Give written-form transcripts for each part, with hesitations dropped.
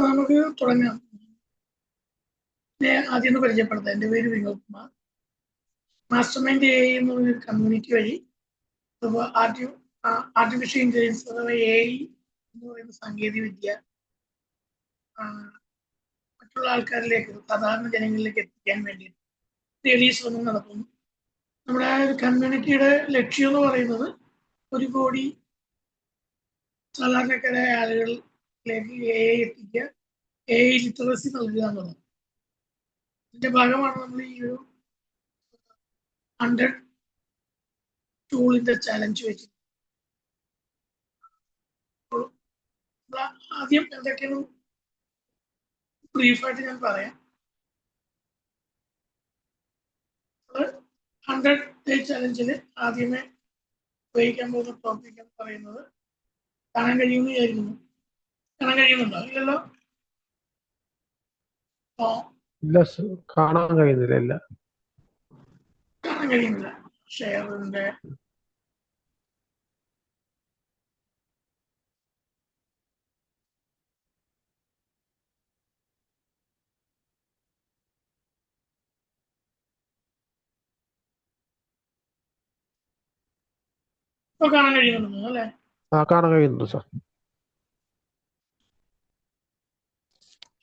നമുക്ക് തുടങ്ങാം. ആദ്യം ഒന്ന് പരിചയപ്പെടുത്താം. എൻ്റെ പേര് Vinod Kumar. Master mind A എന്ന് പറഞ്ഞൊരു കമ്മ്യൂണിറ്റി വഴി ആർട്ടിഫിഷ്യൽ ഇന്റലിജൻസ് അഥവാ AI എന്ന് പറയുന്ന സാങ്കേതിക വിദ്യ മറ്റുള്ള ആൾക്കാരിലേക്ക്, സാധാരണ ജനങ്ങളിലേക്ക് എത്തിക്കാൻ വേണ്ടി വലിയ ശ്രമം നടത്തുന്നു. നമ്മുടെ കമ്മ്യൂണിറ്റിയുടെ ലക്ഷ്യം എന്ന് പറയുന്നത് 1 കോടി സാധാരണക്കാരായ ആളുകളിലേക്ക് AI എത്തിക്കുക, AI ലിറ്ററസി നൽകുക എന്നുള്ളത്. ഇതിന്റെ ഭാഗമാണ് നമ്മൾ ഈ ഒരു 100 ടൂളിന്റെ ചലഞ്ച് വെച്ചത്. ആദ്യം എന്തൊക്കെയാണ് ബ്രീഫായിട്ട് ഞാൻ പറയാം. 100 ഡേ ചലഞ്ചിൽ ആദ്യമേ ഉപയോഗിക്കാൻ പോകുന്ന ടോപ്പിക് എന്ന് പറയുന്നത് കാണാൻ കഴിയുമെന്ന് വിചാരിക്കുന്നു. കാണാൻ കഴിയുന്നുണ്ടോ? ഇല്ലല്ലോ. ഇല്ല, കാണാൻ കഴിയുന്നില്ല. കാണാൻ കഴിയുന്നില്ല. ഷെയറിന്റെ ഇപ്പൊ കാണാൻ കഴിയുന്നുണ്ടോ അല്ലെ? കാണാൻ കഴിയുന്നുണ്ട് സാർ.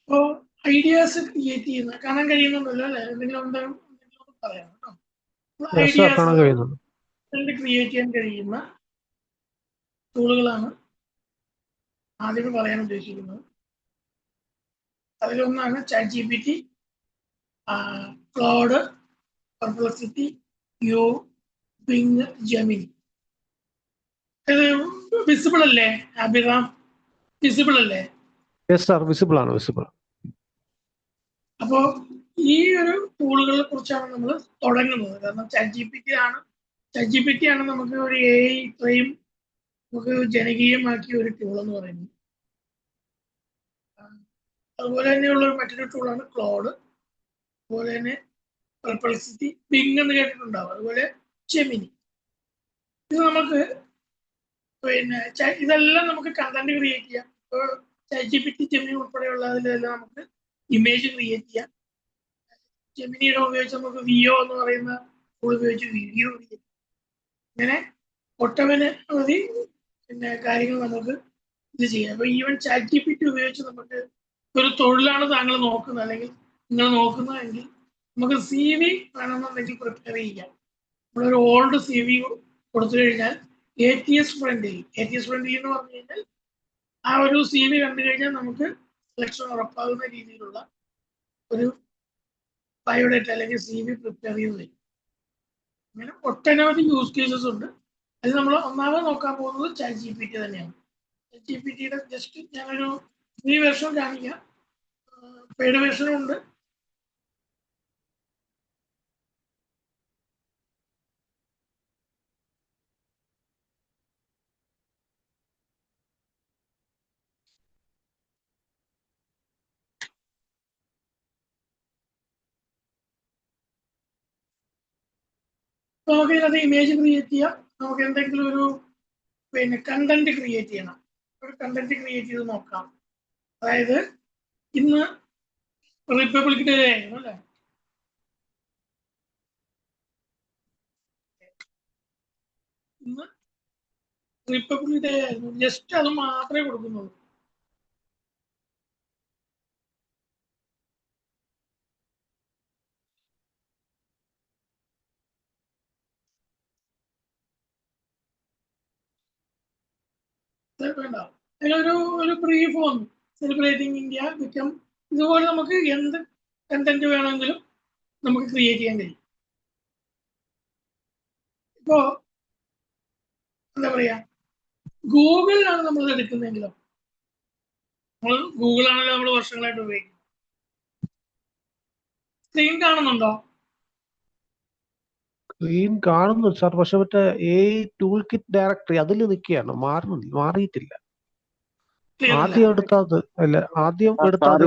അപ്പോ ഐഡിയാസ് ക്രിയേറ്റ് ചെയ്യുന്ന കാണാൻ കഴിയുന്നുണ്ടല്ലോ അല്ലെ? എന്തെങ്കിലും പറയാം കേട്ടോ. ഐഡിയാസ് ക്രിയേറ്റ് ചെയ്യാൻ കഴിയുന്ന ടൂളുകളാണ് ആദ്യം പറയാൻ ഉദ്ദേശിക്കുന്നത്. അതിലൊന്നാണ് ChatGPT, ക്ലൗഡ്, പെർപ്ലക്സിറ്റി, യോ, ബിങ്, ജെമിനി. ഇത് വിസിബിൾ അല്ലേ അഭിറാം? വിസിബിൾ അല്ലേ? വിസിബിൾ ആണ്. അപ്പോ ഈ ഒരു ടൂളുകളെ കുറിച്ചാണ് നമ്മൾ തുടങ്ങുന്നത്. കാരണം ChatGPT ആണ് നമുക്ക് ഒരു AI ഇത്രയും നമുക്ക് ജനകീയമാക്കിയ ഒരു ടൂൾ എന്ന് പറയുന്നത്. അതുപോലെ തന്നെയുള്ള മറ്റൊരു ടൂളാണ് ക്ലൗഡ്, അതുപോലെ തന്നെ പെർപ്ലക്സിറ്റി, ബിങ് എന്ന് കേട്ടിട്ടുണ്ടാവും, അതുപോലെ ജെമിനി. ഇത് നമുക്ക് പിന്നെ ഇതെല്ലാം നമുക്ക് കണ്ടന്റ് ക്രിയേറ്റ് ചെയ്യാം. ഇപ്പോൾ ChatGPT, ജെമിനി ഉൾപ്പെടെയുള്ളതിലെല്ലാം നമുക്ക് ഇമേജ് ക്രിയേറ്റ് ചെയ്യാം. ജെമിനിയുടെ ഉപയോഗിച്ച് നമുക്ക് വിയോ എന്ന് പറയുന്ന ടൂൾ ഉപയോഗിച്ച് വീഡിയോ ക്രിയേറ്റ് ചെയ്യാം. ഇങ്ങനെ ഒട്ടനവധി പിന്നെ കാര്യങ്ങൾ നമുക്ക് ഇത് ചെയ്യാം. അപ്പൊ ഈവൻ ChatGPT ഉപയോഗിച്ച് നമുക്ക് ഒരു തൊഴിലാണ് താങ്കൾ നോക്കുന്നത്, അല്ലെങ്കിൽ നിങ്ങൾ നോക്കുന്നതെങ്കിൽ നമുക്ക് CV വേണമെന്നുണ്ടെങ്കിൽ പ്രിപ്പയർ ചെയ്യാം. നമ്മളൊരു ഓൾഡ് CV കൊടുത്തു കഴിഞ്ഞാൽ ATS ഫ്രണ്ട്ലി എന്ന് പറഞ്ഞു കഴിഞ്ഞാൽ ആ ഒരു CV കണ്ടു കഴിഞ്ഞാൽ നമുക്ക് സെലക്ഷൻ ഉറപ്പാകുന്ന രീതിയിലുള്ള ഒരു ബയോഡേറ്റ അല്ലെങ്കിൽ CV പ്രിപ്പയർ ചെയ്ത് തരും. അങ്ങനെ ഒട്ടനവധി യൂസ് കേസസ് ഉണ്ട്. അതിൽ നമ്മൾ ഒന്നാമത് നോക്കാൻ പോകുന്നത് ChatGPT തന്നെയാണ്. ChatGPTയുടെ ജസ്റ്റ് ഞാനൊരു ഫ്രീ വെർഷൻ കാണിക്കാം, പെയ്ഡ് വെർഷനും ഉണ്ട്. നമുക്ക് ഇതിനകത്ത് ഇമേജ് ക്രിയേറ്റ് ചെയ്യാം. നമുക്ക് എന്തെങ്കിലും ഒരു പിന്നെ കണ്ടന്റ് ക്രിയേറ്റ് ചെയ്യണം. ഒരു കണ്ടന്റ് ക്രിയേറ്റ് ചെയ്ത് നോക്കാം. അതായത് ഇന്ന് റിപ്പബ്ലിക് ഡേ ആയിരുന്നു അല്ലേ? ഇന്ന് റിപ്പബ്ലിക് ഡേ ആയിരുന്നു. ജസ്റ്റ് അത് മാത്രമേ കൊടുക്കുന്നുള്ളൂ. വേണ്ട, അതിലൊരു ബ്രീഫ് വന്നു, സെലിബ്രേറ്റിംഗ് ഇന്ത്യ ബിക്കം. ഇതുപോലെ നമുക്ക് എന്ത് കണ്ടന്റ് വേണമെങ്കിലും നമുക്ക് ക്രിയേറ്റ് ചെയ്യാൻ കഴിയും. ഇപ്പോ എന്താ പറയാ, ഗൂഗിളിലാണ് നമ്മൾ എടുക്കുന്നതെങ്കിലോ, ഗൂഗിളാണല്ലോ നമ്മൾ വർഷങ്ങളായിട്ട് ഉപയോഗിക്കുന്നത്. സ്ക്രീൻ കാണുന്നുണ്ടോ? സ്ക്രീൻ കാണുന്നു സാർ, പക്ഷെ മറ്റേ ടൂൾ കിറ്റ് ഡയറക്ടറി അതിൽ നിൽക്കുകയാണ്, മാറിയിട്ടില്ല. ആദ്യം എടുത്തത് അല്ല, ആദ്യം എടുത്തത്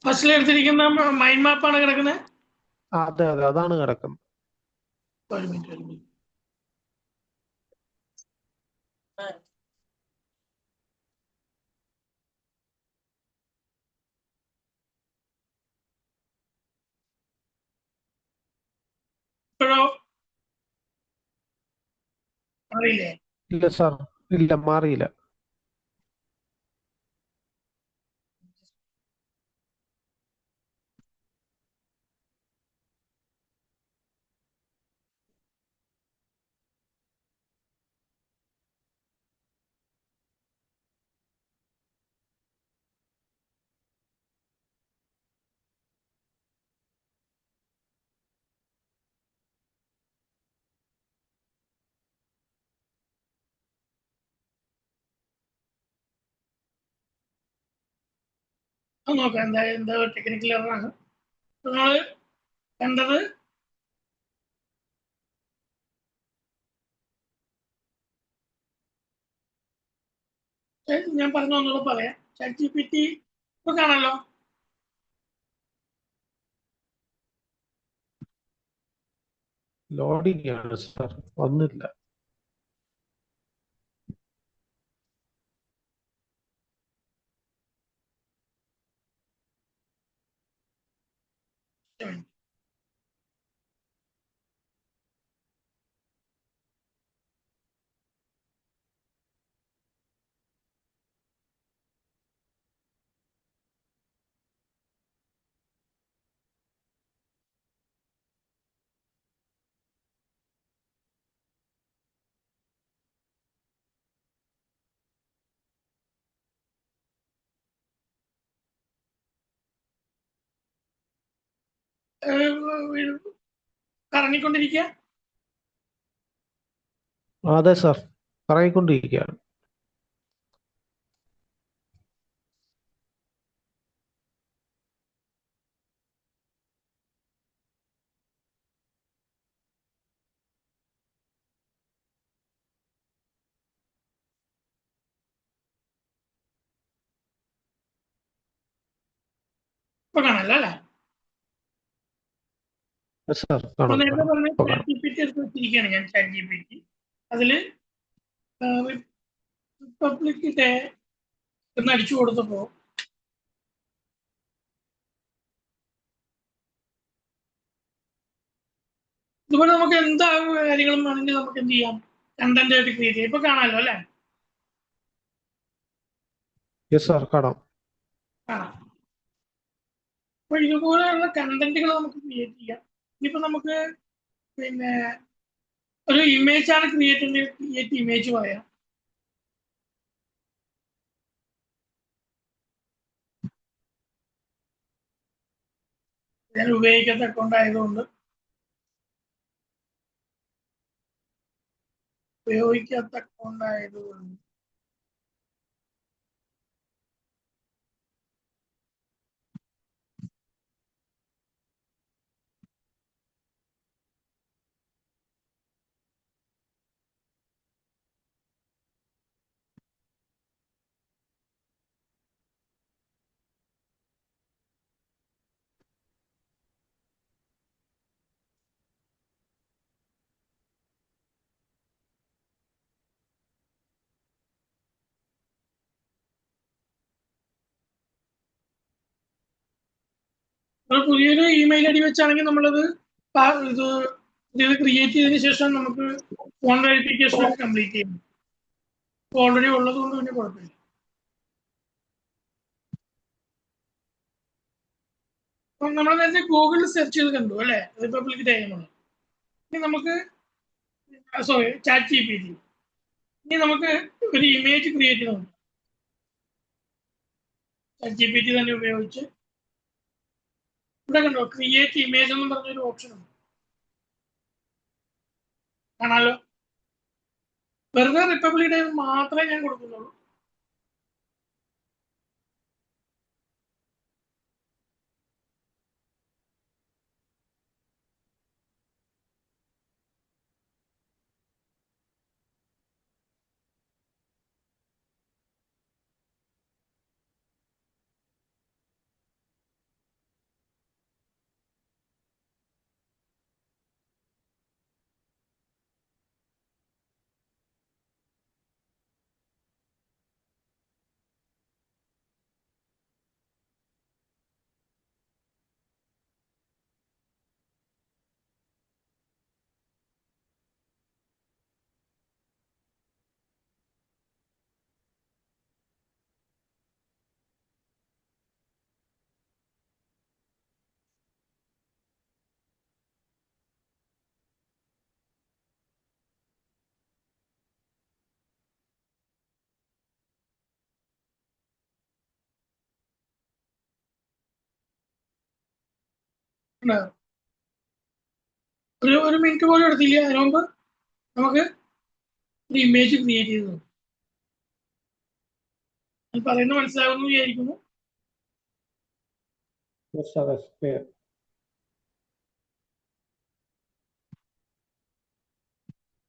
ഫസ്റ്റിൽ എടുത്തിരിക്കുന്ന മൈൻഡ് മാപ്പാണ് കിടക്കുന്നത്. അതെ, അതാണ് കിടക്കുന്നത്. ഒരു മിനിറ്റ്. അറിയില്ലേ? ഇല്ല സാർ, ഇല്ല മാറിയില്ല. അത് നോക്കാം, എന്താ ടെക്നിക്കൽ എററാണ് നിങ്ങൾ കണ്ടത്. ഞാൻ പറഞ്ഞു ഒന്നുകൂടെ പറയാം. ChatGPT ഇപ്പൊ കാണാലോ. ലോഡിംഗ് ആണ് സാർ, വന്നില്ല. കറങ്ങിക്കൊണ്ടിരിക്കുക. അതെ സാർ, കറങ്ങിക്കൊണ്ടിരിക്കുകയാണ്. ഇപ്പൊ കാണാല്ലോ അല്ലേ? സാർ നമ്മൾ കാണാം നേരത്തെ കാണാം, പറഞ്ഞ ഇപ്പൊ കാണാം. ChatGPT എടുത്ത് വെച്ചിരിക്കുകയാണ് ഞാൻ. ChatGPT അതില് റിപ്പബ്ലിക് ഡേ എന്ന് അടിച്ചു കൊടുത്തപ്പോ ഇതുപോലെ നമുക്ക് എന്താ കാര്യങ്ങളും വേണമെങ്കിൽ നമുക്ക് എന്ത് ചെയ്യാം, കണ്ടന്റ് ആയിട്ട് ക്രിയേറ്റ് ചെയ്യാം. ഇപ്പൊ കാണാലോ അല്ലെ? യെസ് സാർ, കാണാം. കാണാം. അപ്പൊ ഇതുപോലെയുള്ള കണ്ടന്റുകൾ നമുക്ക് ക്രിയേറ്റ് ചെയ്യാം. ഇനിയിപ്പോ നമുക്ക് പിന്നെ ഒരു ഇമേജ് ആണ് ക്രിയേറ്റ് ഇമേജ് പറയാം. ഞാൻ ഉപയോഗിക്കാത്ത അക്കൗണ്ട് ആയതുകൊണ്ട് നമ്മൾ പുതിയൊരു ഇമെയിൽ ഐ ഡി വെച്ചാണെങ്കിൽ നമ്മളത് ഇത് ഇത് ക്രിയേറ്റ് ചെയ്തതിനു ശേഷം നമുക്ക് ഫോൺ വെരിഫിക്കേഷൻ ഒക്കെ കംപ്ലീറ്റ് ചെയ്യണം. ഓൾറെഡി ഉള്ളത് കൊണ്ട് പിന്നെ കുഴപ്പമില്ല. അപ്പം നമ്മൾ നേരത്തെ ഗൂഗിളിൽ സെർച്ച് ചെയ്ത് കണ്ടു അല്ലെ, റിപ്പബ്ലിക് ഡേ എന്നുള്ളത്. ഇനി നമുക്ക് ChatGPT. ഇനി നമുക്ക് ഒരു ഇമേജ് ക്രിയേറ്റ് ചെയ്യണം. ChatGPT തന്നെ ഉപയോഗിച്ച് ഇവിടെ കണ്ടോ, ക്രിയേറ്റ് ഇമേജ് എന്ന് പറഞ്ഞൊരു ഓപ്ഷൻ ഉണ്ട്. കാണാലോ. വെറുതെ റിപ്പബ്ലിക് ഡേ മാത്രമേ ഞാൻ കൊടുക്കുന്നുള്ളൂ. ഉണ്ടാകും. ഒരു മിനിറ്റ് പോലും എടുത്തില്ല, അതിനു മുമ്പ് നമുക്ക് ഒരു ഇമേജ് ക്രിയേറ്റ് ചെയ്തു. ഞാൻ പറയുന്നത് മനസ്സിലാകുന്നു വിചാരിക്കുന്നു.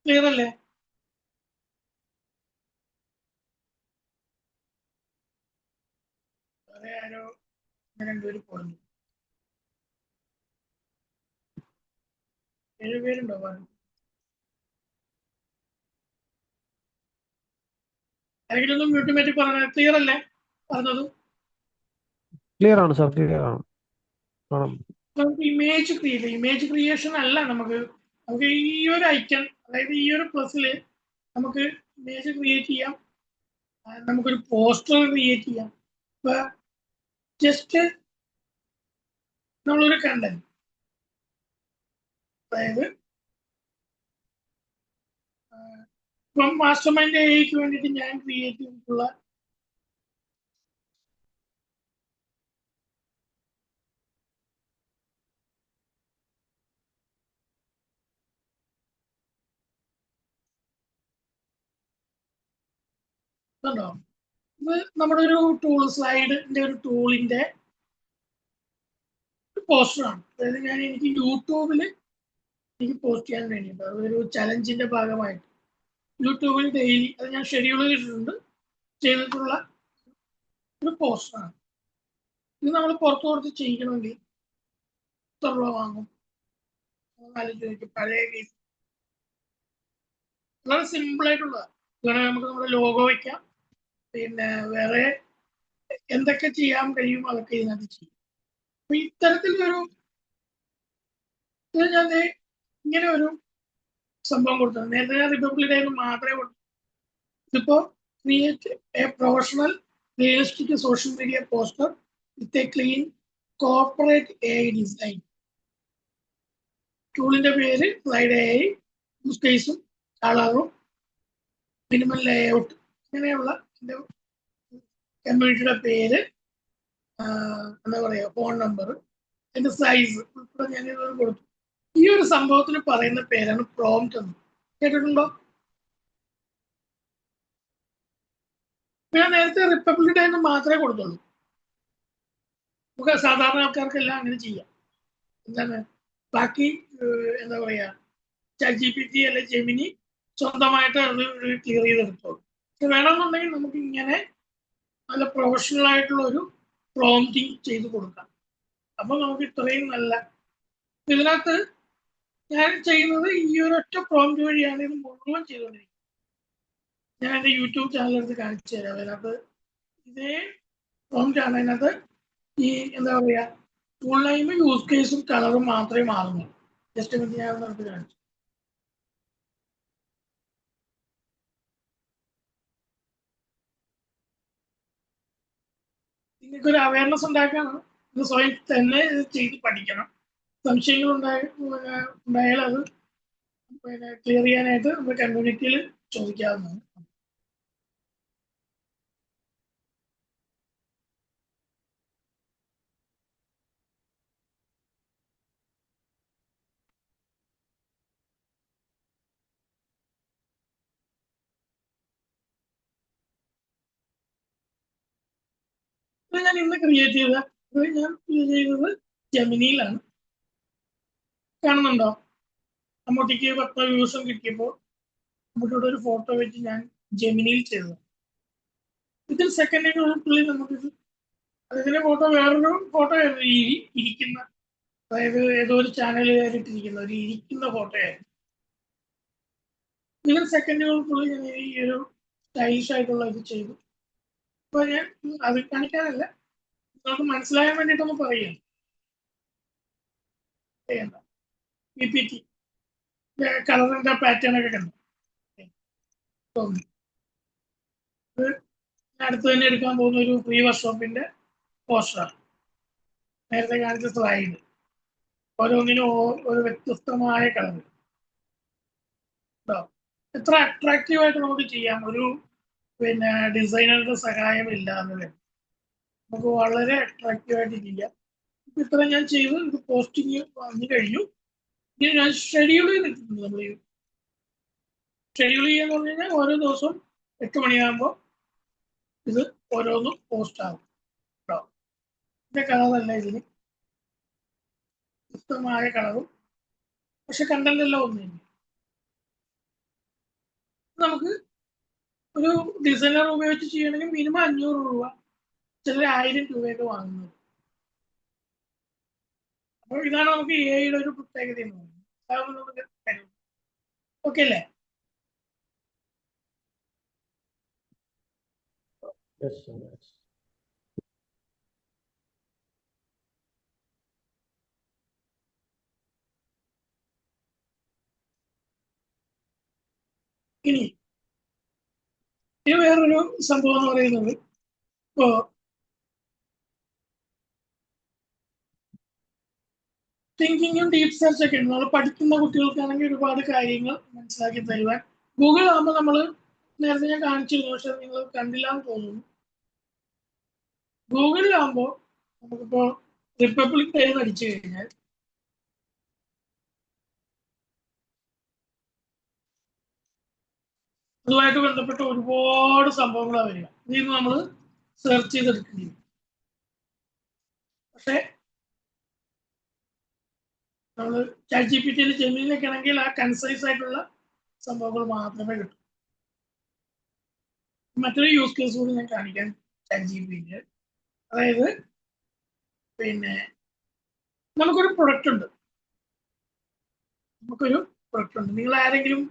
ക്ലിയർ അല്ലേ? വേറെ ആരോ രണ്ടുപേര് പോയി. 7 പേരുണ്ടോ? ആരെങ്കിലും ഒന്നും മ്യൂട്ട് പറ്റി പറഞ്ഞത് ക്ലിയർ അല്ലേ പറഞ്ഞത്? ക്ലിയർ ആണ് സാർ, ക്ലിയർ ആണ്. നമുക്ക് ഇമേജ് ക്രിയേഷൻ അല്ല, നമുക്ക് ഈ ഒരു ഐക്കൺ, അതായത് ഈ ഒരു പ്ലസില് നമുക്ക് ഇമേജ് ക്രിയേറ്റ് ചെയ്യാം, നമുക്കൊരു പോസ്റ്റർ ക്രിയേറ്റ് ചെയ്യാം. ഇപ്പൊ ജസ്റ്റ് നമ്മളൊരു കണ്ടന്റ്, അതായത് ഇപ്പം മാസ്റ്റർ മൈൻഡ് എഐക്ക് വേണ്ടിയിട്ട് ഞാൻ ക്രിയേറ്റ് ചെയ്തിട്ടുള്ള ഇതുണ്ടോ, ഇത് നമ്മുടെ ഒരു ടൂൾ, സ്ലൈഡിന്റെ ഒരു ടൂളിന്റെ പോസ്റ്ററാണ്. അതായത് എനിക്ക് യൂട്യൂബിൽ എനിക്ക് പോസ്റ്റ് ചെയ്യാൻ വേണ്ടിയിട്ട്, അതൊരു ചലഞ്ചിന്റെ ഭാഗമായിട്ട് യൂട്യൂബിൽ ഡെയിലി അത് ഞാൻ ഷെഡ്യൂൾ ചെയ്തിട്ടുള്ള ഒരു പോസ്റ്ററാണ്. ഇത് നമ്മൾ പുറത്തു കൊടുത്ത് ചെയ്യണമെങ്കിൽ എത്ര രൂപ വാങ്ങും? പഴയ കേസ് വളരെ സിമ്പിൾ ആയിട്ടുള്ളതാണ്. ഇതാണ്, നമുക്ക് നമ്മുടെ ലോഗോ വയ്ക്കാം, പിന്നെ വേറെ എന്തൊക്കെ ചെയ്യാൻ കഴിയും അതൊക്കെ ഇതിനകത്ത് ചെയ്യും. അപ്പൊ ഇത്തരത്തിലൊരു ഞാൻ ഇങ്ങനെ ഒരു സംഭവം കൊടുത്തത്. നേരത്തെ ഞാൻ റിപ്പബ്ലിക് ഡേ മാത്രമേ കൊടുത്തു. ഇതിപ്പോ create a professional realistic social media poster with a clean corporate AI design. ടൂളിന്റെ പേര് സ്ലൈഡ് AI, യൂസ് കേസും കളറും മിനിമൽ ലേഔട്ട്, ഇങ്ങനെയുള്ള കമ്മ്യൂണിറ്റിയുടെ പേര്, എന്താ പറയാ, ഫോൺ നമ്പർ, അതിന്റെ സൈസ് ഉൾപ്പെടെ ഞാൻ കൊടുത്തു. ഈ ഒരു സംഭവത്തിന് പറയുന്ന പേരാണ് പ്രോംപ്റ്റ് എന്ന്. കേട്ടിട്ടുണ്ടോ? ഞാൻ നേരത്തെ റിപ്പബ്ലിക് ഡേ എന്ന് മാത്രമേ കൊടുത്തുള്ളൂ. നമുക്ക് സാധാരണ ആൾക്കാർക്കെല്ലാം അങ്ങനെ ചെയ്യാം. എന്താണ് ബാക്കി എന്താ പറയാ, ChatGPT അല്ലെ ജെമിനി സ്വന്തമായിട്ട് അത് ക്ലിയർ ചെയ്തെടുത്തോളൂ. വേണമെന്നുണ്ടെങ്കിൽ നമുക്ക് ഇങ്ങനെ നല്ല പ്രൊഫഷണൽ ആയിട്ടുള്ള ഒരു പ്രോംപ്റ്റിങ് ചെയ്ത് കൊടുക്കാം. അപ്പൊ നമുക്ക് ഇത്രയും നല്ല, ഇതിനകത്ത് ഞാൻ ചെയ്യുന്നത് ഈ ഒരൊറ്റ പ്രോംപ്റ്റ് വഴിയാണ് ഇത് മുഴുവൻ ചെയ്തുകൊണ്ടിരിക്കുന്നത്. ഞാൻ എൻ്റെ യൂട്യൂബ് ചാനൽ എടുത്ത് കാണിച്ചു തരാം. അതിനകത്ത് ഇതേ പ്രോംപ്റ്റ് ആണ്. അതിനകത്ത് ഈ എന്താ പറയാ, ടൂൾ നെയിം, യൂസ് കേസും കളറും മാത്രമേ മാറുന്നു. ജസ്റ്റ് ഞാൻ എടുത്ത് കാണിച്ചു. നിങ്ങൾക്കൊരു അവയർനെസ് ഉണ്ടാക്കാനാണ്. ഇത് സ്വയം തന്നെ ചെയ്ത് പഠിക്കണം. സംശയങ്ങൾ ഉണ്ടായാൽ അത് ക്ലിയർ ചെയ്യാനായിട്ട് നമ്മുടെ കമ്മ്യൂണിറ്റിയിൽ ചോദിക്കാവുന്നതാണ്. ഇത് ഞാൻ ഇന്ന് ക്രിയേറ്റ് ചെയ്തത് ജെമിനിയിലാണ്. കാണുന്നുണ്ടോ? അമ്മൂട്ടിക്ക് 10 വ്യൂസും കിട്ടിയപ്പോൾ അമ്മൂട്ടിയുടെ ഒരു ഫോട്ടോ വെച്ച് ഞാൻ ജെമിനിയിൽ ചെയ്തത്. ഇതിൽ സെക്കൻഡിനുള്ളിൽ നമുക്കിത്, അതിന്റെ ഫോട്ടോ വേറൊരു ഫോട്ടോ ആയിരുന്നു, ഇരിക്കുന്ന, അതായത് ഏതോ ഒരു ചാനലുകാരിട്ടിരിക്കുന്ന ഒരു ഇരിക്കുന്ന ഫോട്ടോ ആയിരുന്നു. ഇതിൽ സെക്കൻഡുകൾക്കുള്ളിൽ ഞാൻ ഈ ഒരു സ്റ്റൈലിഷ് ആയിട്ടുള്ള ഇത് ചെയ്തു. അപ്പൊ ഞാൻ അത് കാണിക്കാനല്ല, നിങ്ങൾക്ക് മനസ്സിലാകാൻ വേണ്ടിയിട്ടൊന്ന് പറയുകയാണ്. ചെയ്യണ്ട PPT കളറിന്റെ പാറ്റേൺ ഒക്കെ കണ്ടു. അടുത്ത് തന്നെ എടുക്കാൻ പോകുന്ന ഒരു പ്രീ വർക്ക്ഷോപ്പിന്റെ പോസ്റ്ററാണ്. നേരത്തെ കാണിച്ച സ്ലൈഡ് ഓരോന്നിനും ഒരു വ്യത്യസ്തമായ കളർ. എത്ര അട്രാക്റ്റീവ് ആയിട്ട് നമുക്ക് ചെയ്യാം, ഒരു ഡിസൈനറുടെ സഹായം ഇല്ലാതെ നമുക്ക് വളരെ അട്രാക്റ്റീവ് ആയിട്ട് ചെയ്യാം. ഇത്ര ഞാൻ ചെയ്ത് ഇത് പോസ്റ്റിങ് വന്നു കഴിഞ്ഞു. ഇനി ഞാൻ ഷെഡ്യൂൾ ചെയ്തിട്ടുണ്ട്. നമ്മൾ ഷെഡ്യൂൾ ചെയ്യാന്ന് പറഞ്ഞു കഴിഞ്ഞാൽ ഓരോ ദിവസവും 8 മണിയാകുമ്പോൾ ഇത് ഓരോന്നും പോസ്റ്റ് ആകും കേട്ടോ. ഇതിന്റെ കളറല്ല ഇതിന് വ്യക്തമായ കളറും, പക്ഷെ കണ്ടന്റ് എല്ലാം ഒന്നു തന്നെ. നമുക്ക് ഒരു ഡിസൈനർ ഉപയോഗിച്ച് ചെയ്യണമെങ്കിൽ മിനിമം 500 രൂപ, ചിലർ 1000 രൂപയൊക്കെ വാങ്ങുന്നത്. അപ്പോൾ ഇതാണ് നമുക്ക് എഐയുടെ ഒരു പ്രത്യേകത എന്ന് പറയുന്നത്. ഓക്കെ അല്ലേ? ഇനി വേറൊരു സംഭവം എന്ന് പറയുന്നത്, ഇപ്പോ തിങ്കിങ്ങും ഡീപ് സെർച്ച് ഒക്കെ ഉണ്ട്. നമ്മൾ പഠിക്കുന്ന കുട്ടികൾക്കാണെങ്കിൽ ഒരുപാട് കാര്യങ്ങൾ മനസ്സിലാക്കി തരുവാൻ ഗൂഗിൾ ആകുമ്പോൾ നമ്മൾ നേരത്തെ ഞാൻ കാണിച്ചിരുന്നു, പക്ഷെ നിങ്ങൾ കണ്ടില്ല എന്ന് തോന്നുന്നു. ഗൂഗിളിലാകുമ്പോൾ നമുക്കിപ്പോ റിപ്പബ്ലിക് ഡേ എന്ന് അടിച്ചു കഴിഞ്ഞാൽ അതുമായിട്ട് ബന്ധപ്പെട്ട ഒരുപാട് സംഭവങ്ങളാണ് വരിക. ഇതിൽ നിന്ന് നമ്മൾ സെർച്ച് ചെയ്തെടുക്കേണ്ടി വരും. പക്ഷെ നമ്മൾ ChatGPT ജെമിനിയിലൊക്കെ ആണെങ്കിൽ ആ കൺസൈസ് ആയിട്ടുള്ള സംഭവങ്ങൾ മാത്രമേ കിട്ടൂ. മറ്റൊരു യൂസ് കേസ് കൂടി ഞാൻ കാണിക്കാൻ ChatGPT. അതായത് പിന്നെ നമുക്കൊരു പ്രൊഡക്റ്റ് ഉണ്ട്. നിങ്ങൾ ആരെങ്കിലും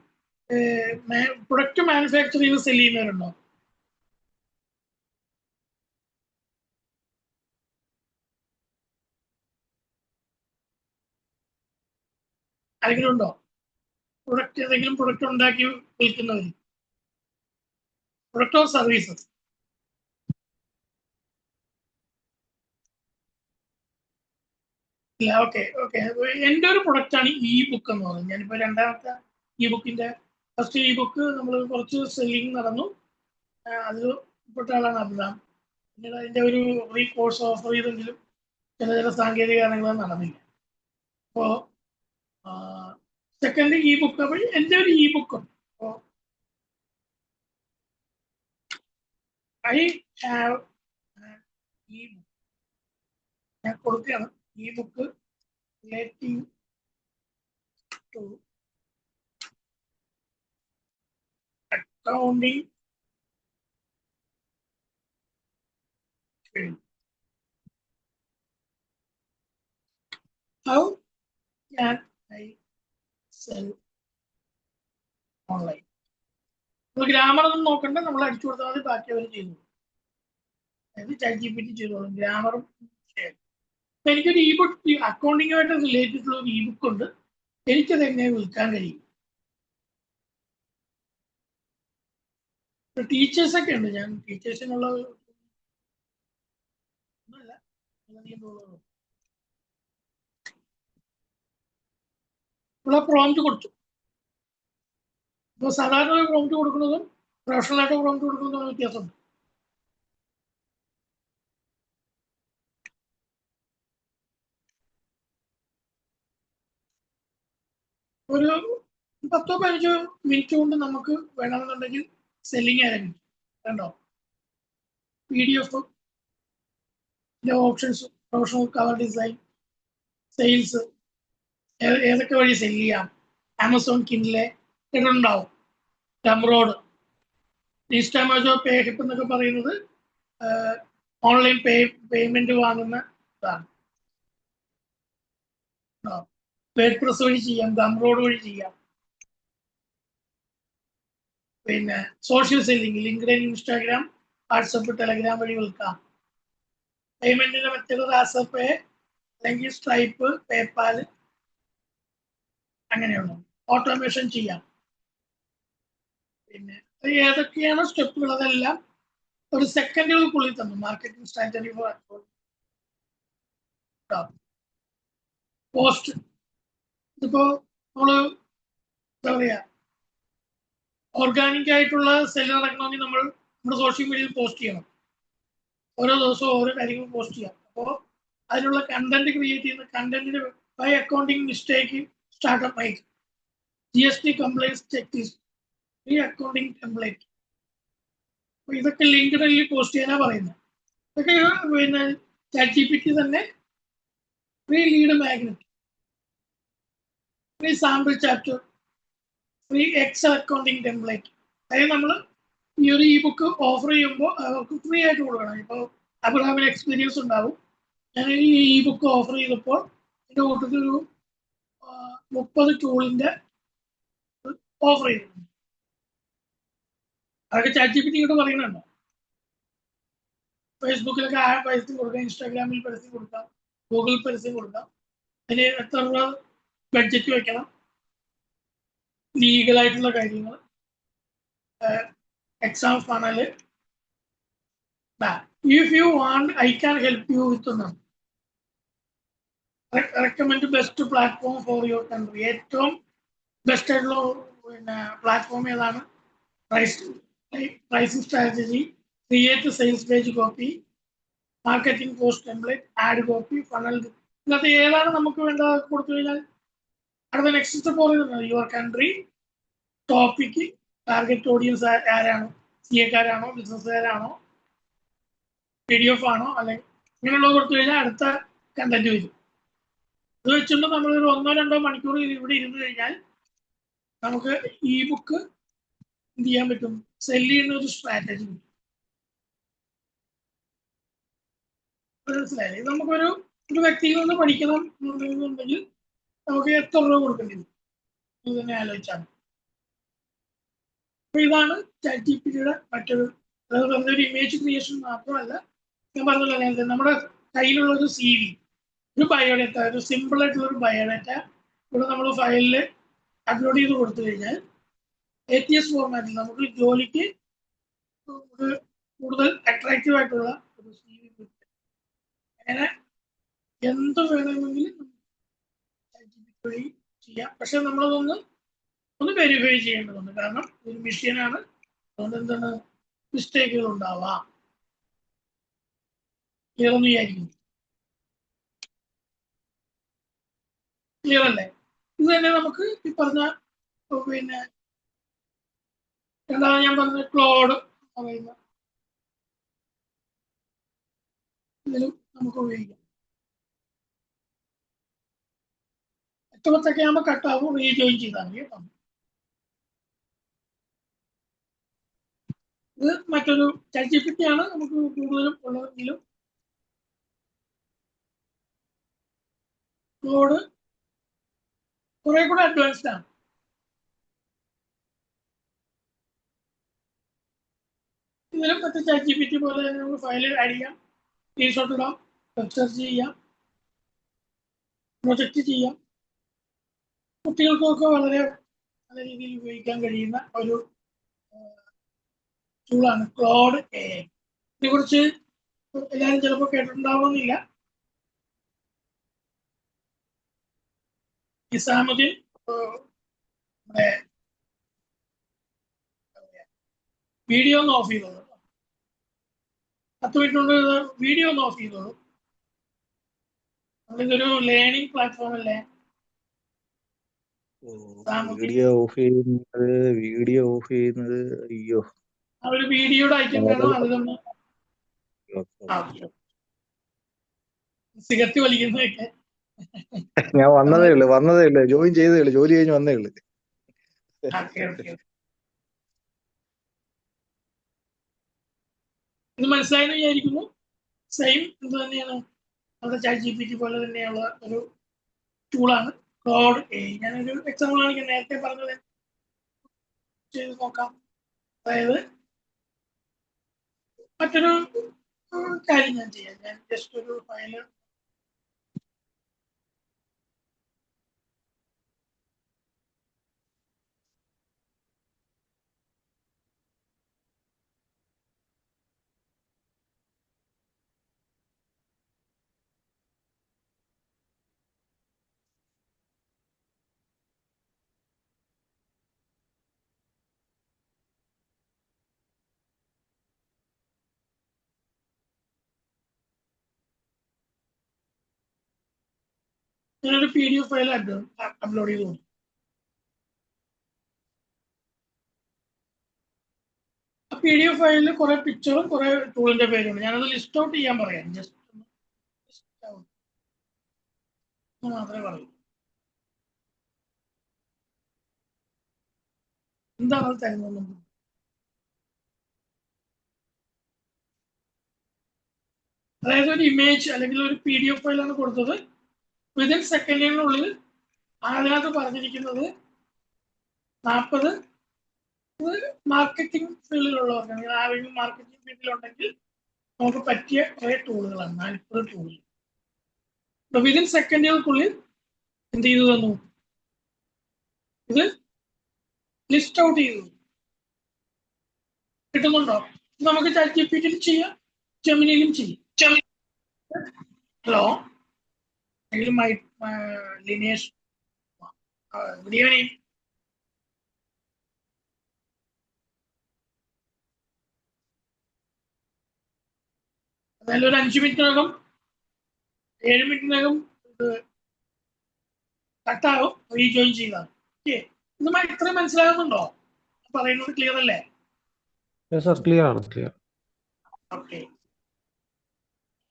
പ്രൊഡക്റ്റ് മാനുഫാക്ചർ ചെയ്ത് സെല് ചെയ്യുന്നവരുണ്ടോ? ആരെങ്കിലും ഉണ്ടോ? ഏതെങ്കിലും പ്രൊഡക്റ്റ് ഉണ്ടാക്കി വിൽക്കുന്നവർ, പ്രൊഡക്റ്റ് ഓർ സർവീസസ്? ഇല്ല. ഓക്കെ. എൻ്റെ ഒരു പ്രൊഡക്റ്റാണ് ഇ ബുക്ക് എന്ന് പറയുന്നത്. ഞാനിപ്പോ രണ്ടാമത്തെ ഇ ബുക്കിന്റെ ഫസ്റ്റ് ഇ ബുക്ക് നമ്മൾ കുറച്ച് സെല്ലിങ് നടന്നു. അതിൽ പെട്ട ആളാണ് അബ്ദാം. പിന്നീട് അതിന്റെ ഒരു ഫ്രീ കോഴ്സ് ഓഫർ ചെയ്തെങ്കിലും ചില സാങ്കേതിക കാരണങ്ങൾ നടന്നില്ല. അപ്പോ സെക്കൻഡ് ഇ ബുക്ക്, അപ്പോൾ എൻ്റെ ഒരു ഇ ബുക്ക് ഉണ്ട്. അപ്പോൾ ഐ ഹാവ് ഇ ബുക്ക് ഞാൻ കൊടുക്കുകയാണ്. Ebook relating to accounting field. How can I sell online? Grammar ഒന്നും നോക്കണ്ട, നമ്മൾ അടിച്ചു കൊടുത്താൽ മതി, ബാക്കി അവർ ചെയ്തു. അതായത് ChatGPT ചെയ്തോളും ഗ്രാമറും. എനിക്കൊരു ഇ ബുക്ക് അക്കൗണ്ടിങ്ങുമായിട്ട് റിലേറ്റഡ് ഉള്ള ഒരു ഇ ബുക്ക് ഉണ്ട്. എനിക്കത് എങ്ങനെ വിൽക്കാൻ കഴിയും? ടീച്ചേഴ്സ് ഒക്കെ ഉണ്ട്. ഞാൻ ടീച്ചേഴ്സിനുള്ള പ്രോംപ്റ്റ് കൊടുത്തു. ഇപ്പോൾ സാധാരണ പ്രോംപ്റ്റ് കൊടുക്കുന്നതും പ്രൊഫഷണൽ ആയിട്ട് പ്രോംപ്റ്റ് കൊടുക്കുന്നതും വ്യത്യാസമുണ്ട്. ഒരു 10-15 മിനിറ്റ് കൊണ്ട് നമുക്ക് വേണമെന്നുണ്ടെങ്കിൽ സെല്ലിങ് ആരംഭിക്കും. കണ്ടോ? PDF, options, professional cover design, sales, ഏതൊക്കെ വഴി സെല് ചെയ്യാം, ആമസോൺ കിൻഡിലെ ഇതുണ്ടാവും, ഡംറോഡ്, ഇൻസ്റ്റാമാജോ, പേ ഹിപ്പ് എന്നൊക്കെ പറയുന്നത് ഓൺലൈൻ പേയ്മെന്റ് വാങ്ങുന്ന ഇതാണ്. വേഡ്പ്രസ് വഴി ചെയ്യാം, ഡംറോഡ് വഴി ചെയ്യാം. പിന്നെ social selling, LinkedIn, Instagram, WhatsApp, Telegram വഴി വിൽക്കാം. പേയ്മെന്റിന്റെ മെത്തേഡ് രാസപേ അല്ലെങ്കിൽ സ്ട്രൈപ്പ്, പേപ്പാൽ, അങ്ങനെയുള്ള ഓട്ടോമേഷൻ ചെയ്യാം. പിന്നെ ഏതൊക്കെയാണ് സ്റ്റെപ്പുകൾ അതെല്ലാം ഒരു സെക്കൻഡുകൾക്കുള്ളിൽ തന്നു. Marketing strategy four post. ഇതിപ്പോ നമ്മള് എന്താ പറയാ, ഓർഗാനിക് ആയിട്ടുള്ള സെല്ല് നടക്കണമെങ്കിൽ നമ്മൾ നമ്മുടെ സോഷ്യൽ മീഡിയയിൽ പോസ്റ്റ് ചെയ്യണം. ഓരോ ദിവസവും ഓരോ കാര്യങ്ങൾ പോസ്റ്റ് ചെയ്യാം. അപ്പോൾ അതിനുള്ള കണ്ടന്റ് ക്രിയേറ്റ് ചെയ്യുന്ന കണ്ടന്റിന് by accounting mistake startup mike GST compliance check list ഈ അക്കൗണ്ടിങ് ടെംപ്ലേറ്റ് ഇതൊക്കെ ലിങ്ക്ഡിനിൽ പോസ്റ്റ് ചെയ്യാനാ പറയുന്നത്. ഇതൊക്കെ പിന്നെ ChatGPT തന്നെ free lead magnet, free sample chapter, free Excel accounting template. അതായത് നമ്മൾ ഈ ഒരു ഇ ബുക്ക് ഓഫർ ചെയ്യുമ്പോൾ അവർക്ക് ഫ്രീ ആയിട്ട് കൊടുക്കണം. ഇപ്പോൾ അബ്രഹാമിന് എക്സ്പീരിയൻസ് ഉണ്ടാവും. ഞാൻ ഈ ഇ ബുക്ക് ഓഫർ ചെയ്തപ്പോൾ എൻ്റെ കൂട്ടത്തിൽ ഒരു 30 ടൂളിന്റെ ഓഫർ ചെയ്തിട്ടുണ്ട്. അതൊക്കെ ChatGPT ഇങ്ങോട്ട് പറയുന്നുണ്ടോ? ഫേസ്ബുക്കിലൊക്കെ പരസ്യം കൊടുക്കാം, ഇൻസ്റ്റാഗ്രാമിൽ പരസ്യം കൊടുക്കാം, ഗൂഗിളിൽ പരസ്യം കൊടുക്കാം. അതിന് എത്ര രൂപ ബഡ്ജറ്റ് വെക്കണം, ലീഗലായിട്ടുള്ള കാര്യങ്ങൾ, exam funnel. If you want I can help you with ഒന്നാണ്. Recommend best platform for your country. ഏറ്റവും ബെസ്റ്റ് ആയിട്ടുള്ള പിന്നെ പ്ലാറ്റ്ഫോം ഏതാണ്? Pricing strategy, create sales page copy, marketing post template, ad copy, funnel. ഇന്നത്തെ ഏതാണ് നമുക്ക് വേണ്ടത് കൊടുത്തു കഴിഞ്ഞാൽ അടുത്ത നെക്സ്റ്റ് സ്റ്റെപ്പ് പറയുന്നത് your country, topic, target audience ആരാണോ, CA-കാരാണോ, ബിസിനസ്സുകാരാണോ, PDF ആണോ, അല്ലെങ്കിൽ ഇങ്ങനെയുള്ളത് കൊടുത്തു കഴിഞ്ഞാൽ അടുത്ത കണ്ടന്റ് വരും. ഇത് വെച്ചുകൊണ്ട് നമ്മളൊരു 1-2 മണിക്കൂർ ഇവിടെ ഇരുന്ന് കഴിഞ്ഞാൽ നമുക്ക് ഈ ബുക്ക് എന്ത് ചെയ്യാൻ പറ്റും? സെല് ചെയ്യുന്ന ഒരു സ്ട്രാറ്റജി. മനസ്സിലായില്ലേ? നമുക്കൊരു വ്യക്തിയിൽ നിന്ന് പഠിക്കണം എന്നുണ്ടെങ്കിൽ നമുക്ക് എത്ര രൂപ കൊടുക്കേണ്ടി വരും? ഇത് തന്നെ ആലോചിച്ചാൽ. അപ്പൊ ഇതാണ് ChatGPT-യുടെ മറ്റൊരു, അതായത് ഒരു ഇമേജ് ക്രിയേഷൻ മാത്രമല്ല, ഞാൻ പറഞ്ഞല്ലോ നേരത്തെ നമ്മുടെ കയ്യിലുള്ള ഒരു CV, ഒരു ബയോഡേറ്റ, ഒരു സിമ്പിൾ ആയിട്ടുള്ള ഒരു ബയോഡേറ്റ ഇവിടെ നമ്മൾ ഫയലിൽ അപ്ലോഡ് ചെയ്ത് കൊടുത്തു കഴിഞ്ഞാൽ ATS ഫോർമാറ്റിൽ നമുക്ക് ജോലിക്ക് കൂടുതൽ അട്രാക്റ്റീവ് ആയിട്ടുള്ള ഒരു CV അങ്ങനെ എന്ത് വേണമെങ്കിലും വഴി ചെയ്യാം. പക്ഷെ നമ്മളതൊന്ന് വെരിഫൈ ചെയ്യേണ്ടതുണ്ട്. കാരണം ഒരു മെഷീനാണ്, അതുകൊണ്ട് എന്താണ് മിസ്റ്റേക്കുകൾ ഉണ്ടാവാം. ക്ലിയർ എന്ന് വിചാരിക്കുന്നു. ക്ലിയർ അല്ലേ? ഇത് തന്നെ നമുക്ക് ഈ പറഞ്ഞ പിന്നെ രണ്ടാമത് ഞാൻ പറഞ്ഞ ക്ലോഡ് പറയുന്ന ഇതിലും നമുക്ക് ഉപയോഗിക്കാം. 8:10 ആകുമ്പോൾ കട്ടാവും, റീജോയിൻ ചെയ്താൽ മതി കേട്ടോ. ഇത് മറ്റൊരു ChatGPT ആണ് നമുക്ക് കൂടുതലും ഉള്ളതെങ്കിലും ക്ലോഡ് കുറെ കൂടെ അഡ്വാൻസ്ഡ് ആണ്. ഇതിലും മറ്റേ ChatGPT പോലെ തന്നെ നമുക്ക് ഫയൽ ആഡ് ചെയ്യാം, സ്ക്രീൻഷോട്ട് ഇടാം, വെബ് സെർച്ച് ചെയ്യാം, പ്രൊജക്റ്റ് ചെയ്യാം. കുട്ടികൾക്കൊക്കെ വളരെ നല്ല രീതിയിൽ ഉപയോഗിക്കാൻ കഴിയുന്ന ഒരു ടൂളാണ് ക്ലോഡ് AI. ഇതിനെക്കുറിച്ച് എല്ലാവരും ചിലപ്പോൾ കേട്ടിട്ടുണ്ടാവുന്നില്ല. നിസാമുദ്ദീൻ നമ്മുടെ വീഡിയോ ഒന്ന് ഓഫ് ചെയ്തോളൂ. 10 മിനിറ്റ് കൊണ്ട് വീഡിയോ ഒന്ന് ഓഫ് ചെയ്തോളൂ. നമ്മളിതൊരു ലേണിംഗ് പ്ലാറ്റ്ഫോം അല്ലേ? വീഡിയോ ഓഫ് ചെയ്യുന്നത് അയ്യോ, ആ ഒരു വീഡിയോയുടെ ഐറ്റം വേണം അതിലൊന്ന് സിഗരറ്റ് വലിക്കുന്നതൊക്കെ. ഞാൻ വന്നതേ ഉള്ളു, ജോയിൻ ചെയ്തേ ഉള്ളു, ജോലി കഴിഞ്ഞ് വന്നേ ഉള്ളു. ഇത് മനസ്സിലായെന്ന് വിചാരിക്കുന്നു. സെയിം ഇത് തന്നെയാണ് നമ്മുടെ ChatGPT പോലെ തന്നെയുള്ള ഒരു ടൂളാണ് ക്ലോഡ് AI. ഞാനൊരു എക്സാമ്പിൾ കാണിക്കാൻ നേരത്തെ പറഞ്ഞത് ചെയ്ത് നോക്കാം. അതായത് മറ്റൊരു കാര്യം ഞാൻ ചെയ്യാം. ഞാൻ ജസ്റ്റ് ഒരു ഫയല് ഞാനൊരു PDF ഫയൽ അപ്ലോഡ് ചെയ്ത് കൊടുത്തു. ആ PDF ഫയലിൽ കുറെ പിക്ചറും കുറെ ടൂളിന്റെ പേരുണ്ട്. ഞാനത് ലിസ്റ്റ് ഔട്ട് ചെയ്യാൻ പറയാം. ജസ്റ്റ് മാത്രമേ പറയൂ. എന്താണ് അത് തരുന്നത്? അതായത് ഒരു ഇമേജ് അല്ലെങ്കിൽ ഒരു PDF ഫയലാണ് കൊടുത്തത്. വിതിൻ സെക്കൻഡുകളിനുള്ളിൽ അതിനകത്ത് പറഞ്ഞിരിക്കുന്നത് 40 മാർക്കറ്റിംഗ് ഫീൽഡിലുള്ളവർക്ക്, ആരെങ്കിലും മാർക്കറ്റിംഗ് ഫീൽഡിലുണ്ടെങ്കിൽ നമുക്ക് പറ്റിയ കുറെ ടൂളുകളാണ്. 40 ടൂൾ വിതിൻ സെക്കൻഡുകൾക്കുള്ളിൽ എന്ത് ചെയ്തു തന്നു? ഇത് ലിസ്റ്റ് ഔട്ട് ചെയ്തു. കിട്ടുന്നുണ്ടോ? നമുക്ക് ChatGPT ചെയ്യാം, ജെമിനിയിലും ചെയ്യാം. Hello, Linesh, good evening. അതായത് ഒരു 5 മിനിറ്റിനകം 7 മിനിറ്റിനകം കട്ടാകും. റീജോയിൻ ചെയ്താൽ ഓക്കെ. ഇത് ഇത്രയും മനസ്സിലാകുന്നുണ്ടോ? പറയുന്നത് ക്ലിയർ അല്ലേ? സർ ക്ലിയർ ആണ്, ക്ലിയർ. ഓക്കെ.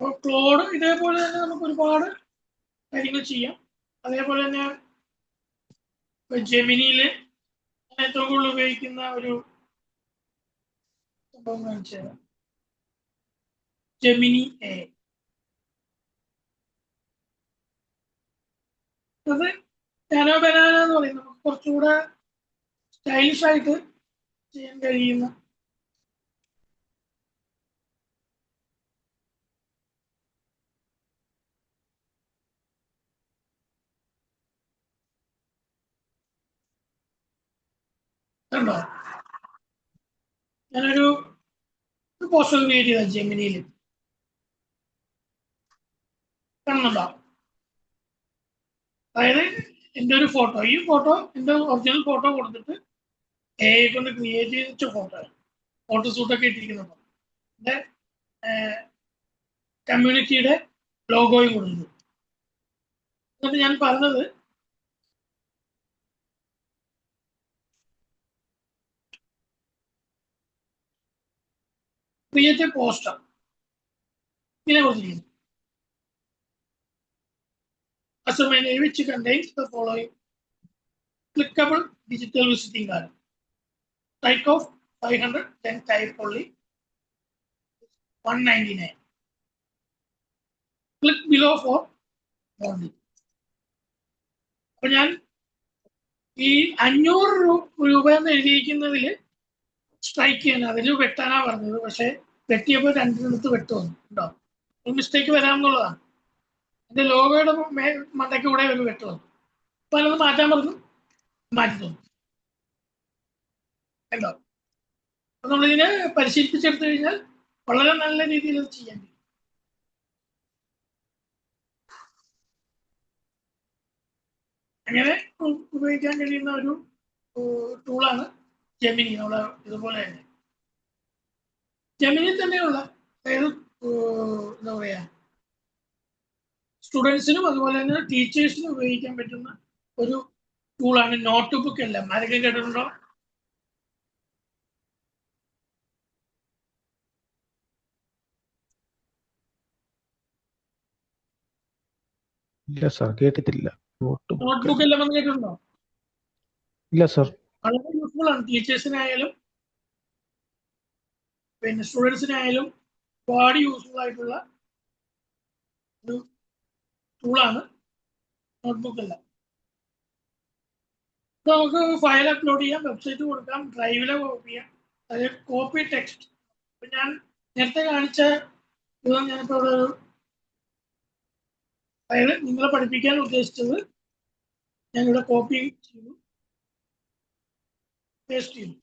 അപ്പോൾ ക്ലോഡ് ഇതേപോലെ തന്നെ നമുക്ക് ഒരുപാട് കാര്യങ്ങൾ ചെയ്യാം. അതേപോലെ തന്നെ ജെമിനിയിൽ ഏറ്റവും കൂടുതൽ ഉപയോഗിക്കുന്ന ഒരു സംഭവം കാണിച്ചത് ജെമിനി എ. അത് നാനോ ബനാന എന്ന് പറയുന്നത് നമുക്ക് കുറച്ചുകൂടെ സ്റ്റൈലിഷ് ആയിട്ട് ചെയ്യാൻ കഴിയുന്ന കണ്ടോ? ഞാനൊരു പോസ്റ്റർ ക്രിയേറ്റ് ചെയ്ത ജെമിനിയിൽ കാണുന്നുണ്ടോ? അതായത് എൻ്റെ ഒരു ഫോട്ടോ, ഈ ഫോട്ടോ എൻ്റെ ഒറിജിനൽ ഫോട്ടോ കൊടുത്തിട്ട് AI കൊണ്ട് ക്രിയേറ്റ് ചെയ്തിട്ട് ഫോട്ടോ ഷൂട്ടൊക്കെ ഇട്ടിരിക്കുന്നുണ്ടോ? എൻ്റെ കമ്മ്യൂണിറ്റിയുടെ ലോഗോയും കൊടുത്തു. എന്നിട്ട് ഞാൻ പറഞ്ഞത് ക്രിയേറ്റ് എ പോസ്റ്റർ ഇങ്ങനെ കൊടുത്തിരിക്കുന്നു. Assignment which contains the following clickable digital visiting card. Type of 500, then type only 199. Click below for more details. അപ്പൊ ഞാൻ ഈ 500 രൂപ എന്ന് എഴുതിയിരിക്കുന്നതിൽ സ്ട്രൈക്ക് ചെയ്യാൻ, അതിൽ വെട്ടാനാ പറഞ്ഞത്. പക്ഷെ വെട്ടിയപ്പോൾ രണ്ടിനടുത്ത് വെട്ട് വന്നു. ഉണ്ടോ? ഒരു മിസ്റ്റേക്ക് വരാമെന്നുള്ളതാണ്. എന്റെ ലോഗോയുടെ മണ്ടയ്ക്ക് കൂടെ ഒരു വെട്ട് വന്നു. അപ്പൊ അതിനത് മാറ്റാൻ പറഞ്ഞു, മാറ്റി തന്നു. ഉണ്ടോ? അപ്പൊ നമ്മളിതിനെ പരിശീലിപ്പിച്ചെടുത്തു കഴിഞ്ഞാൽ വളരെ നല്ല രീതിയിൽ അത് ചെയ്യാൻ കഴിയും. അങ്ങനെ ഉപയോഗിക്കാൻ കഴിയുന്ന ഒരു ടൂളാണ് ജെമിനി. നമ്മളെ ഇതുപോലെ തന്നെ ജെമിനി തന്നെയുള്ള, അതായത് എന്താ പറയാ, സ്റ്റുഡൻസിനും അതുപോലെ തന്നെ ടീച്ചേഴ്സിനും ഉപയോഗിക്കാൻ പറ്റുന്ന ഒരു ടൂളാണ് നോട്ട് ബുക്ക് എല്ലാം. ആരെങ്കിലും കേട്ടിട്ടുണ്ടോ? ഇല്ല സർ, കേട്ടിട്ടില്ല. നോട്ട് ബുക്ക് എല്ലാം എന്ന് കേട്ടിട്ടുണ്ടോ? ഇല്ല സർ. വളരെ യൂസ്ഫുൾ ആണ്. ടീച്ചേഴ്സിനായാലും പിന്നെ സ്റ്റുഡൻസിനായാലും ഒരുപാട് യൂസ്ഫുൾ ആയിട്ടുള്ള ഒരു ടൂളാണ് നോട്ട്ബുക്ക് എല്ലാം. നമുക്ക് ഫയൽ അപ്ലോഡ് ചെയ്യാം, വെബ്സൈറ്റ് കൊടുക്കാം, ഡ്രൈവിലെ കോപ്പി ചെയ്യാം. അതായത് കോപ്പി ടെക്സ്റ്റ്. അപ്പൊ ഞാൻ നേരത്തെ കാണിച്ച ഇത് ഞാനിപ്പോ ഇവിടെ ഒരു, അതായത് നിങ്ങളെ പഠിപ്പിക്കാൻ ഉദ്ദേശിച്ചത് ഞാനിവിടെ കോപ്പി ചെയ്തു, പേസ്റ്റ് ചെയ്തു.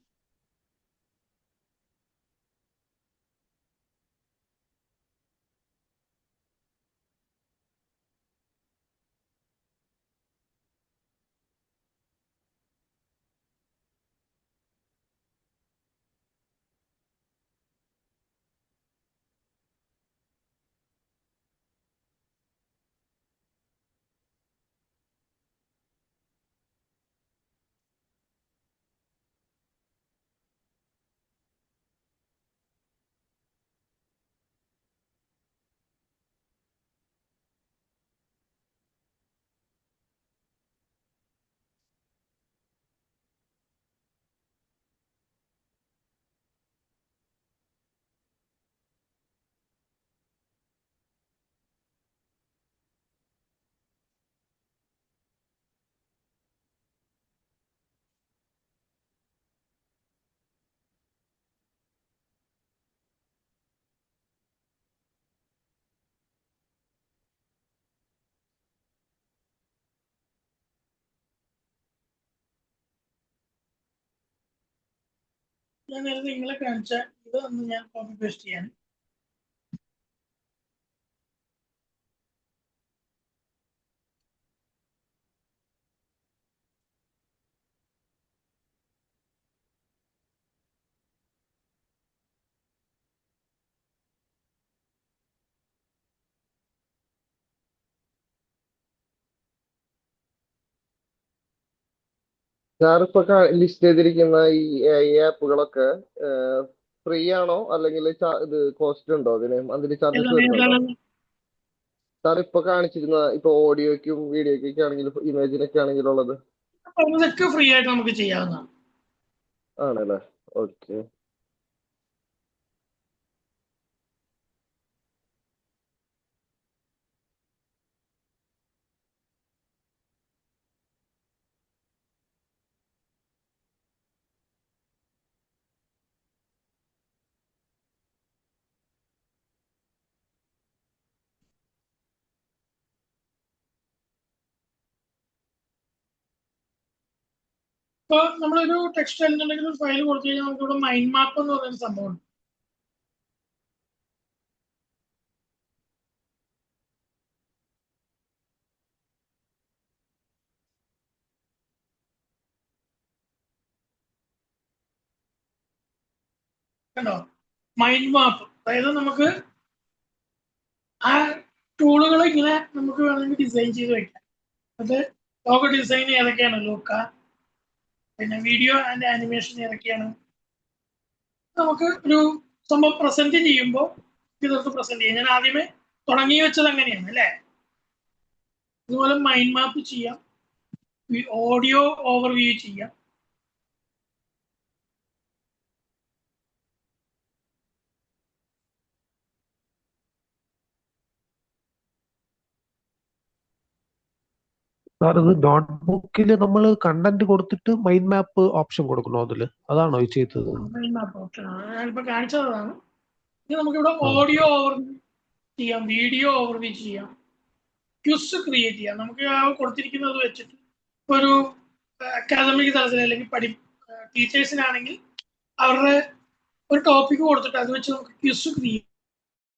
ഞാൻ നേരത്തെ നിങ്ങളെ കാണിച്ച ഇത് ഒന്ന് ഞാൻ കോപ്പി പേസ്റ്റ് ചെയ്യാൻ. സാർ ഇപ്പൊ ലിസ്റ്റ് ചെയ്തിരിക്കുന്ന ഈ ആപ്പുകളൊക്കെ ഫ്രീ ആണോ അല്ലെങ്കിൽ ഇത് കോസ്റ്റ് ഉണ്ടോ അതിന് ചാർജസ് വരുന്നുണ്ടോ? സാർ ഇപ്പൊ കാണിച്ചിരുന്ന ഇപ്പൊ ഓഡിയോയ്ക്കും വീഡിയോയ്ക്കൊക്കെ ആണെങ്കിലും ഇമേജിനൊക്കെ ആണെങ്കിലും ഉള്ളത് അതൊക്കെ ഫ്രീ ആയിട്ട് നമുക്ക് ചെയ്യാവുന്നതാണ്. ആണല്ലേ? ഓക്കെ. ഇപ്പൊ നമ്മളൊരു ടെക്സ്റ്റ് എന്നുണ്ടെങ്കിൽ ഒരു ഫയൽ കൊടുത്തു കഴിഞ്ഞാൽ നമുക്ക് ഇവിടെ മൈൻഡ് മാപ്പ് എന്ന് പറയുന്ന സംഭവമുണ്ട്. കണ്ടോ? Mind map. അതായത് നമുക്ക് ആ ടൂളുകൾ ഇങ്ങനെ നമുക്ക് വേണമെങ്കിൽ ഡിസൈൻ ചെയ്ത് വെക്കാം. അത് ലോഗോ ഡിസൈൻ ഏതൊക്കെയാണ്, ലൂക്ക, പിന്നെ വീഡിയോ ആൻഡ് ആനിമേഷൻ ഏതൊക്കെയാണ്, നമുക്ക് ഒരു സംഭവം പ്രസന്റ് ചെയ്യുമ്പോൾ ഇതിനകത്ത് പ്രസന്റ് ചെയ്യാം. ഞാൻ ആദ്യമേ തുടങ്ങി വെച്ചത് അങ്ങനെയാണ് അല്ലേ? അതുപോലെ മൈൻഡ് മാപ്പ് ചെയ്യാം, ഓഡിയോ ഓവർവ്യൂ ചെയ്യാം. സാർ ഇത് നോട്ട്ബുക്കിൽ നമ്മൾ കണ്ടന്റ് കൊടുത്തിട്ട് മൈൻഡ് മാപ്പ് ഓപ്ഷൻ കൊടുക്കണോ അതില്? അതാണോ ഈ ചെയ്തത്? മൈൻഡ് മാപ്പ് ഓപ്ഷൻ ആണ് ഞാനിപ്പോ കാണിച്ചതാണ്. ഇത് നമുക്കിവിടെ ഓഡിയോ ഓവർവ്യൂ ചെയ്യാം, വീഡിയോ ഓവർവ്യൂ ചെയ്യാം, ക്വിസ് ക്രിയേറ്റ് ചെയ്യാം. നമുക്ക് ആ കൊടുത്തിരിക്കുന്നത് വെച്ചിട്ട് ഒരു അക്കാദമിക് തലത്തിൽ അല്ലെങ്കിൽ ടീച്ചേഴ്സിനാണെങ്കിൽ അവരുടെ ഒരു ടോപ്പിക് കൊടുത്തിട്ട് അത് വെച്ച് നമുക്ക് ക്വിസ് ക്രിയേറ്റ്